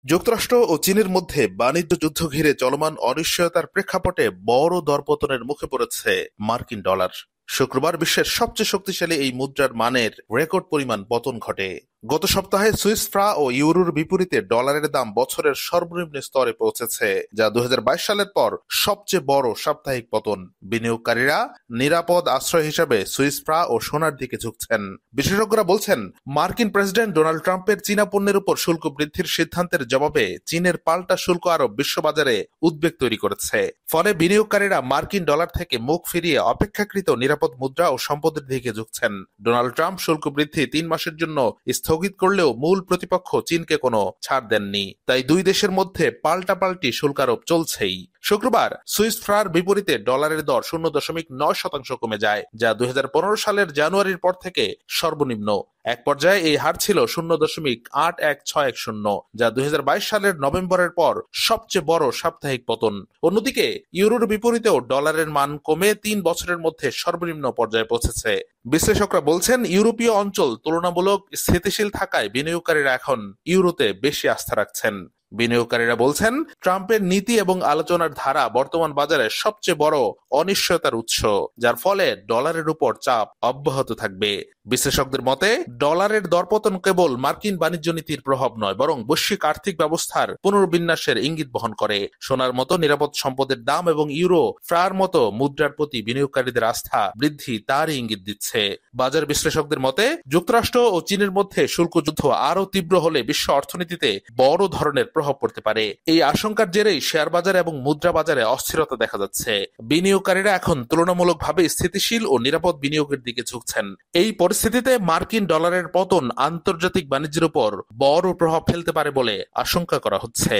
যুক্তরাষ্ট্র ও চীনের মধ্যে বাণিজ্য যুদ্ধ ঘিরে চলমান অনিশ্চয়তার প্রেক্ষাপটে বড় দরপতনের মুখে পড়েছে মার্কিন ডলার। শুক্রবার বিশ্বের সবচেয়ে শক্তিশালী এই মুদ্রার মানের রেকর্ড পরিমাণ পতন ঘটে। গত সপ্তাহে সুইস ফ্রা ও ইউরোর বিপরীতে ডলারের দাম বছরের সর্বনিম্ন স্তরে পৌঁছেছে, যা 2022 সালের পর সবচেয়ে বড় সাপ্তাহিক পতন। বিনিয়োগকারীরা নিরাপদ আশ্রয় হিসেবে সুইস ফ্রা ও সোনার দিকে ঝুঁকছেন। বিশেষজ্ঞরা বলছেন, মার্কিন প্রেসিডেন্ট ডোনাল্ড ট্রাম্পের চীনা পণ্যের উপর শুল্ক বৃদ্ধির সিদ্ধান্তের জবাবে চীনের পাল্টা শুল্ক আরোপ বিশ্ববাজারে উদ্বেগ তৈরি করেছে। ফলে বিনিয়োগকারীরা মার্কিন ডলার থেকে মুখ ফিরিয়ে অপেক্ষাকৃত নিরাপদ মুদ্রা ও সম্পদের দিকে ঝুঁকছেন। ডোনাল্ড ট্রাম্প শুল্ক বৃদ্ধি 3 মাসের জন্য স্থগিত করলেও মূল প্রতিপক্ষ চীনকে কোনো ছাড় দেননি। তাই দুই দেশের মধ্যে পাল্টাপাল্টি শুল্কারোপ চলছেই। শুক্রবার সুইস ফ্রার বিপরীতে ডলারের দর 0.9% কমে যায়, যা 2015 সালের জানুয়ারির পর থেকে সর্বনিম্ন। এক পর্যায়ে এই হার ছিল 0.81610, যা 2022 সালের নভেম্বরের পর সবচেয়ে বড় সাপ্তাহিক পতন। অন্যদিকে ইউরোর বিপরীতেও ডলারের মান কমে 3 বছরের মধ্যে সর্বনিম্ন পর্যায়ে পৌঁছেছে। বিশ্লেষকরা বলছেন, ইউরোপীয় অঞ্চল তুলনামূলক স্থিতিশীল থাকায় বিনিয়োগকারীরা এখন ইউরোতে বেশি আস্থা রাখছেন। বিনিয়োগকারীরা বলছেন, ট্রাম্পের নীতি এবং আলোচনার ধারা বর্তমান বাজারে সবচেয়ে বড় অনিশ্চয়তার উৎস, যার ফলে ডলারের উপর চাপ অব্যাহত থাকবে। বিশ্লেষকদের মতে, ডলারের দরপতন কেবল মার্কিন বাণিজ্য নীতির প্রভাব নয়, বরং বৈশ্বিক আর্থিক ব্যবস্থার পুনর্বিন্যাসের ইঙ্গিত বহন করে। সোনার মতো নিরাপদ সম্পদের দাম এবং ইউরো ফ্রার মতো মুদ্রার প্রতি বিনিয়োগকারীদের আস্থা বৃদ্ধি তারই ইঙ্গিত দিচ্ছে। বাজার বিশ্লেষকদের মতে, যুক্তরাষ্ট্র ও চীনের মধ্যে শুল্ক যুদ্ধ আরও তীব্র হলে বিশ্ব অর্থনীতিতে বড় ধরনের প্রভাব পড়তে পারে। এই আশঙ্কার জেরেই শেয়ার বাজার এবং মুদ্রা বাজারে অস্থিরতা দেখা যাচ্ছে। বিনিয়োগকারীরা এখন তুলনামূলকভাবে স্থিতিশীল ও নিরাপদ বিনিয়োগের দিকে ঝুঁকছেন। এই পরিস্থিতিতে মার্কিন ডলারের পতন আন্তর্জাতিক বাণিজ্যের উপর বড় প্রভাব ফেলতে পারে বলে আশঙ্কা করা হচ্ছে।